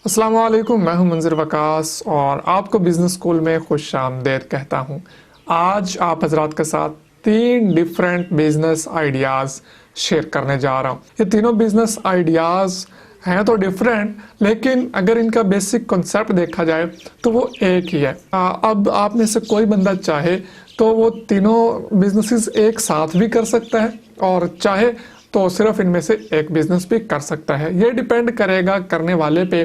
अस्सलाम वालेकुम, मैं हूं मंज़िर वकास और आपको बिज़नेस स्कूल में खुश आमदीद कहता हूं। आज आप हजरात के साथ 3 डिफरेंट बिजनेस आइडियाज़ शेयर करने जा रहा हूं। ये तीनों बिजनेस आइडियाज़ हैं तो डिफरेंट, लेकिन अगर इनका बेसिक कॉन्सेप्ट देखा जाए तो वो एक ही है। अब आप में से कोई बंदा चाहे तो वो तीनों बिजनेसेस एक साथ भी कर सकता है और चाहे तो सिर्फ इनमें से एक बिजनेस भी कर सकता है। ये डिपेंड करेगा करने वाले पे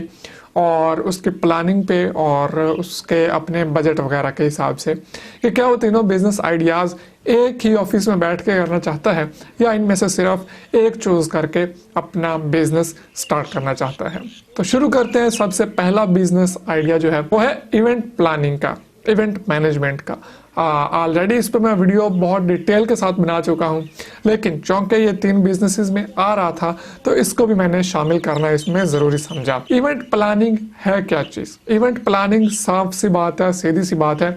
और उसकी प्लानिंग पे और उसके अपने बजट वगैरह के हिसाब से कि क्या वो तीनों बिजनेस आइडियाज़ एक ही ऑफिस में बैठ के करना चाहता है या इनमें से सिर्फ एक चूज करके अपना बिजनेस स्टार्ट करना चाहता है। तो शुरू करते हैं। सबसे पहला बिजनेस आइडिया जो है वो है इवेंट प्लानिंग का, इवेंट मैनेजमेंट का। ऑलरेडी इस पर मैं वीडियो बहुत डिटेल के साथ बना चुका हूं, लेकिन चूंकि ये 3 बिजनेसेस में आ रहा था तो इसको भी मैंने शामिल करना इसमें ज़रूरी समझा। इवेंट प्लानिंग है क्या चीज़? इवेंट प्लानिंग साफ सी बात है, सीधी सी बात है,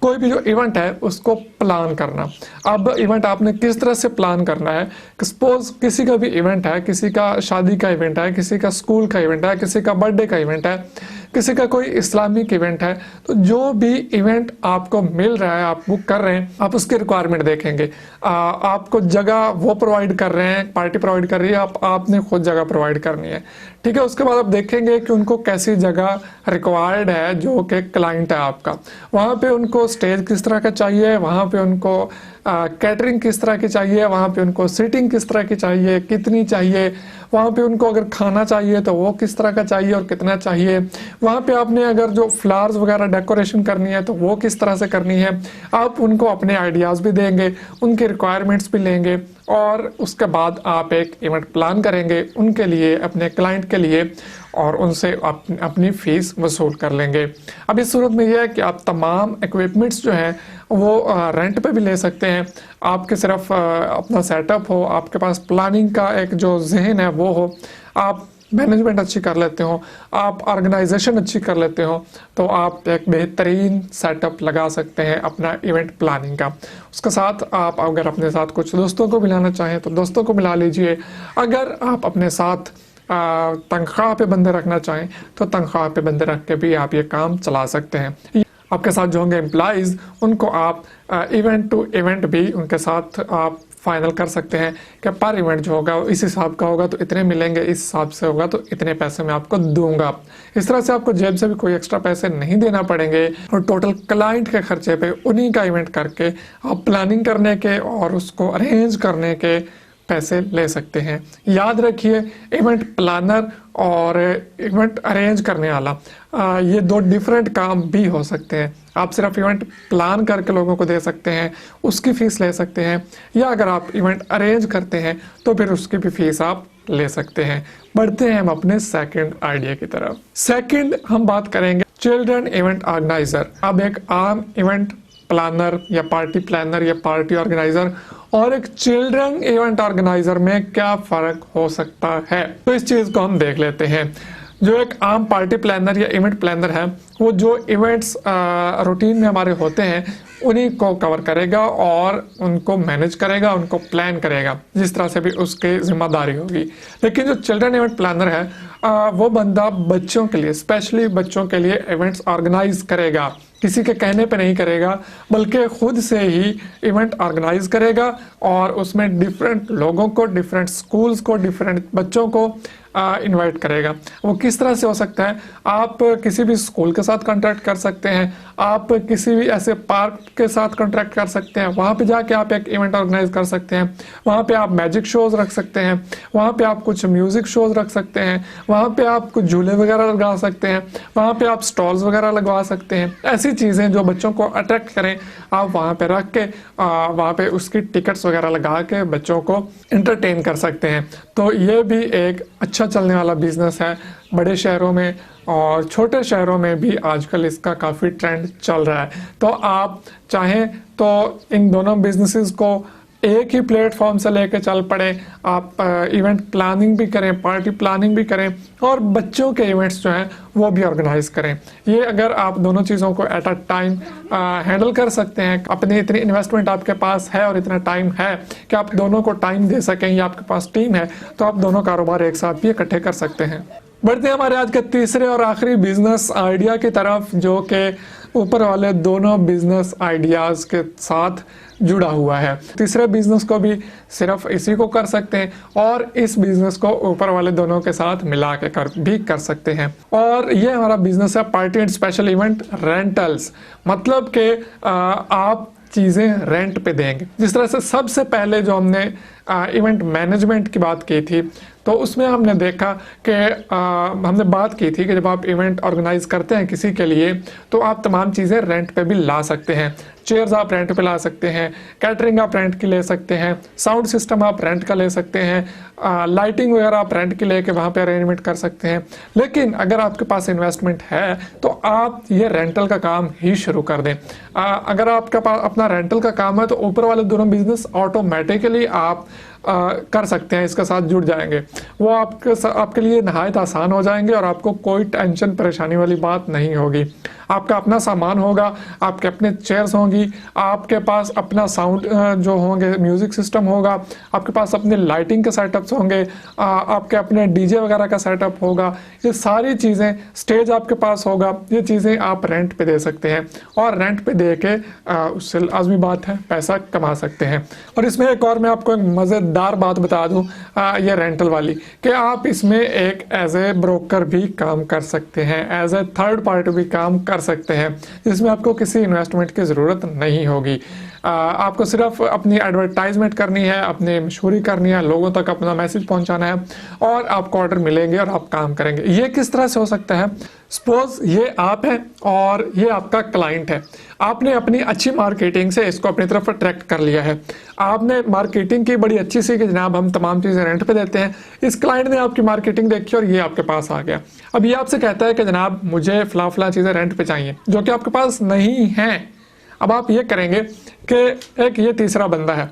कोई भी जो इवेंट है उसको प्लान करना। अब इवेंट आपने किस तरह से प्लान करना है? सपोज किसी का भी इवेंट है, किसी का शादी का इवेंट है, किसी का स्कूल का इवेंट है, किसी का बर्थडे का इवेंट है, किसी का कोई इस्लामिक इवेंट है, तो जो भी इवेंट आपको मिल रहा है, आप बुक कर रहे हैं, आप उसकी रिक्वायरमेंट देखेंगे। आपको जगह वो प्रोवाइड कर रहे हैं, पार्टी प्रोवाइड कर रही है, आपने खुद जगह प्रोवाइड करनी है, ठीक है। उसके बाद आप देखेंगे कि उनको कैसी जगह रिक्वायर्ड है, जो कि क्लाइंट है आपका, वहाँ पे उनको स्टेज किस तरह का चाहिए, वहाँ पे उनको कैटरिंग किस तरह की चाहिए, वहाँ पे उनको सीटिंग किस तरह की चाहिए, कितनी चाहिए, वहाँ पे उनको अगर खाना चाहिए तो वो किस तरह का चाहिए और कितना चाहिए, वहाँ पे आपने अगर जो फ्लावर्स वगैरह डेकोरेशन करनी है तो वो किस तरह से करनी है। आप उनको अपने आइडियाज़ भी देंगे, उनके रिक्वायरमेंट्स भी लेंगे और उसके बाद आप एक इवेंट प्लान करेंगे उनके लिए, अपने क्लाइंट के लिए, और उनसे अपनी फीस वसूल कर लेंगे। अब इस सूरत में यह है कि आप तमाम इक्विपमेंट्स जो हैं वो रेंट पे भी ले सकते हैं। आपके सिर्फ अपना सेटअप हो, आपके पास प्लानिंग का एक जो जहन है वो हो, आप मैनेजमेंट अच्छी कर लेते हो, आप ऑर्गेनाइजेशन अच्छी कर लेते हो, तो आप एक बेहतरीन सेटअप लगा सकते हैं अपना इवेंट प्लानिंग का। उसके साथ आप अगर अपने साथ कुछ दोस्तों को मिलाना चाहें तो दोस्तों को मिला लीजिए। अगर आप अपने साथ तनख्वाह पे बंदे रखना चाहें तो तनख्वाह पे बंदे रख के भी आप ये काम चला सकते हैं। आपके साथ जो होंगे एम्प्लॉइज, उनको आप इवेंट टू इवेंट भी उनके साथ आप फाइनल कर सकते हैं कि पर इवेंट जो होगा इस हिसाब का होगा तो इतने मिलेंगे, इस हिसाब से होगा तो इतने पैसे मैं आपको दूंगा। इस तरह से आपको जेब से भी कोई एक्स्ट्रा पैसे नहीं देना पड़ेंगे और टोटल क्लाइंट के खर्चे पे उन्हीं का इवेंट करके आप प्लानिंग करने के और उसको अरेंज करने के पैसे ले सकते हैं। याद रखिए, इवेंट प्लानर और इवेंट अरेंज करने वाला ये 2 डिफरेंट काम भी हो सकते हैं। आप सिर्फ इवेंट प्लान करके लोगों को दे सकते हैं, उसकी फीस ले सकते हैं, या अगर आप इवेंट अरेंज करते हैं तो फिर उसकी भी फीस आप ले सकते हैं। बढ़ते हैं हम अपने सेकंड आइडिया की तरफ। सेकंड हम बात करेंगे चिल्ड्रन इवेंट ऑर्गेनाइजर। अब एक आम इवेंट प्लानर या पार्टी प्लानर या पार्टी ऑर्गेनाइजर और एक चिल्ड्रन इवेंट ऑर्गेनाइजर में क्या फर्क हो सकता है, तो इस चीज को हम देख लेते हैं। जो एक आम पार्टी प्लानर या इवेंट प्लानर है वो जो इवेंट्स रूटीन में हमारे होते हैं उन्हीं को कवर करेगा और उनको मैनेज करेगा, उनको प्लान करेगा, जिस तरह से भी उसकी जिम्मेदारी होगी। लेकिन जो चिल्ड्रन इवेंट प्लानर है वो बंदा बच्चों के लिए, स्पेशली बच्चों के लिए इवेंट्स ऑर्गेनाइज करेगा, किसी के कहने पे नहीं करेगा, बल्कि खुद से ही इवेंट ऑर्गेनाइज करेगा और उसमें डिफरेंट लोगों को, डिफरेंट स्कूल्स को, डिफरेंट बच्चों को इनवाइट करेगा। वो किस तरह से हो सकता है? आप किसी भी स्कूल के साथ कॉन्ट्रैक्ट कर सकते हैं, आप किसी भी ऐसे पार्क के साथ कॉन्ट्रैक्ट कर सकते हैं, वहाँ पे जाके आप एक इवेंट ऑर्गेनाइज कर सकते हैं, वहाँ पे आप मैजिक शोज रख सकते हैं, वहाँ पे आप कुछ म्यूजिक शोज रख सकते हैं, वहाँ पे आप कुछ झूले वगैरह लगा सकते हैं, वहाँ पे आप स्टॉल्स वगैरह लगवा सकते हैं। ऐसी चीज़ें जो बच्चों को अट्रैक्ट करें आप वहाँ पे रख के वहाँ पे उसकी टिकट्स वगैरह लगा के बच्चों को एंटरटेन कर सकते हैं। तो ये भी एक अच्छा चलने वाला बिजनेस है बड़े शहरों में, और छोटे शहरों में भी आजकल इसका काफ़ी ट्रेंड चल रहा है। तो आप चाहें तो इन दोनों बिजनेसेस को एक ही प्लेटफॉर्म से लेके चल पड़े, आप इवेंट प्लानिंग भी करें, पार्टी प्लानिंग भी करें और बच्चों के इवेंट्स जो हैं वो भी ऑर्गेनाइज करें। ये अगर आप दोनों चीज़ों को एट अ टाइम हैंडल कर सकते हैं, अपनी इतनी इन्वेस्टमेंट आपके पास है और इतना टाइम है कि आप दोनों को टाइम दे सकें, या आपके पास टीम है, तो आप दोनों कारोबार एक साथ भी इकट्ठे कर सकते हैं। बढ़ते हैं हमारे आज के तीसरे और आखिरी बिजनेस आइडिया की तरफ, जो कि ऊपर वाले दोनों बिजनेस आइडियाज के साथ जुड़ा हुआ है। तीसरे बिजनेस को भी सिर्फ इसी को कर सकते हैं और इस बिजनेस को ऊपर वाले दोनों के साथ मिला के भी कर सकते हैं। और ये हमारा बिजनेस है party and special event rentals. मतलब कि आप चीज़ें रेंट पे देंगे। जिस तरह से सबसे पहले जो हमने इवेंट मैनेजमेंट की बात की थी, तो उसमें हमने देखा कि हमने बात की थी कि जब आप इवेंट ऑर्गेनाइज करते हैं किसी के लिए, तो आप तमाम चीज़ें रेंट पे भी ला सकते हैं। चेयर्स आप रेंट पे ला सकते हैं, कैटरिंग आप रेंट की ले सकते हैं, साउंड सिस्टम आप रेंट का ले सकते हैं, लाइटिंग वगैरह आप रेंट की लेके वहाँ पे अरेंजमेंट कर सकते हैं। लेकिन अगर आपके पास इन्वेस्टमेंट है तो आप ये रेंटल का काम ही शुरू कर दें। अगर आपके पास अपना रेंटल का काम है तो ऊपर वाले दोनों बिजनेस ऑटोमेटिकली आप कर सकते हैं, इसके साथ जुड़ जाएंगे। वो आपके लिए नहायत आसान हो जाएंगे और आपको कोई टेंशन परेशानी वाली बात नहीं होगी। आपका अपना सामान होगा, आपके अपने चेयर्स होंगी, आपके पास अपना साउंड जो होंगे म्यूजिक सिस्टम होगा, आपके पास अपने लाइटिंग के सेटअप्स होंगे, आपके अपने डीजे वगैरह का सेटअप होगा। ये सारी चीज़ें, स्टेज आपके पास होगा, ये चीज़ें आप रेंट पे दे सकते हैं और रेंट पे दे के उससे लाजमी बात है पैसा कमा सकते हैं। और इसमें एक और मैं आपको एक मज़ेदार बात बता दूं, ये रेंटल वाली, कि आप इसमें एक एज ए ब्रोकर भी काम कर सकते हैं, एज ए थर्ड पार्टी भी काम कर सकते हैं, जिसमें आपको किसी इन्वेस्टमेंट की ज़रूरत नहीं होगी। आपको सिर्फ अपनी एडवर्टाइजमेंट करनी है, अपनी मशहूरी करनी है, लोगों तक अपना मैसेज पहुंचाना है और आपको ऑर्डर मिलेंगे और आप काम करेंगे। ये किस तरह से हो सकता है? सपोज ये आप हैं और ये आपका क्लाइंट है। आपने अपनी अच्छी मार्केटिंग से इसको अपनी तरफ अट्रैक्ट कर लिया है। आपने मार्केटिंग की बड़ी अच्छी सी कि जनाब हम तमाम चीज़ें रेंट पे देते हैं। इस क्लाइंट ने आपकी मार्केटिंग देखी और ये आपके पास आ गया। अब ये आपसे कहता है कि जनाब मुझे फला चीज़ें रेंट पे चाहिए, जो कि आपके पास नहीं है। अब आप ये करेंगे कि एक ये तीसरा बंदा है,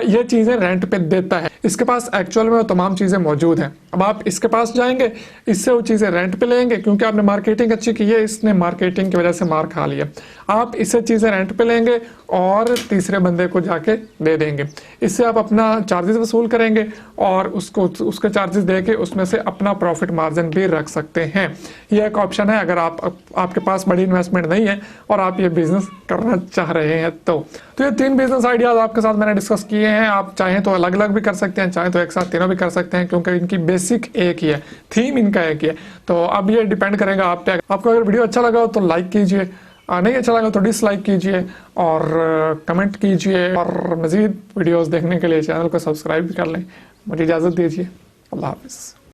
ये चीज़ें रेंट पे देता है, इसके पास एक्चुअल में वो तमाम चीज़ें मौजूद हैं। अब आप इसके पास जाएंगे, इससे वो चीज़ें रेंट पे लेंगे, क्योंकि आपने मार्केटिंग अच्छी की है, इसने मार्केटिंग की वजह से मार खा लिया। आप इससे चीज़ें रेंट पे लेंगे और तीसरे बंदे को जाके दे देंगे। इससे आप अपना चार्जेस वसूल करेंगे और उसके चार्जेस दे के उसमें से अपना प्रॉफिट मार्जिन भी रख सकते हैं। ये एक ऑप्शन है अगर आपके पास बड़ी इन्वेस्टमेंट नहीं है और आप ये बिजनेस करना चाह रहे हैं तो ये 3 बिजनेस आइडियाज आपके साथ मैंने डिस्कस किए हैं। आप चाहें तो अलग अलग भी कर सकते हैं, चाहें तो एक साथ तीनों भी कर सकते हैं, क्योंकि इनकी बेसिक एक ही है, थीम इनका एक ही है। तो अब ये डिपेंड करेगा आप पे। आपको अगर वीडियो अच्छा लगा हो तो लाइक कीजिए, नहीं अच्छा लगा तो डिसलाइक कीजिए और कमेंट कीजिए, और मज़ीद वीडियोस देखने के लिए चैनल को सब्सक्राइब भी कर लें। मुझे इजाज़त दीजिए। अल्लाह हाफ़िज़।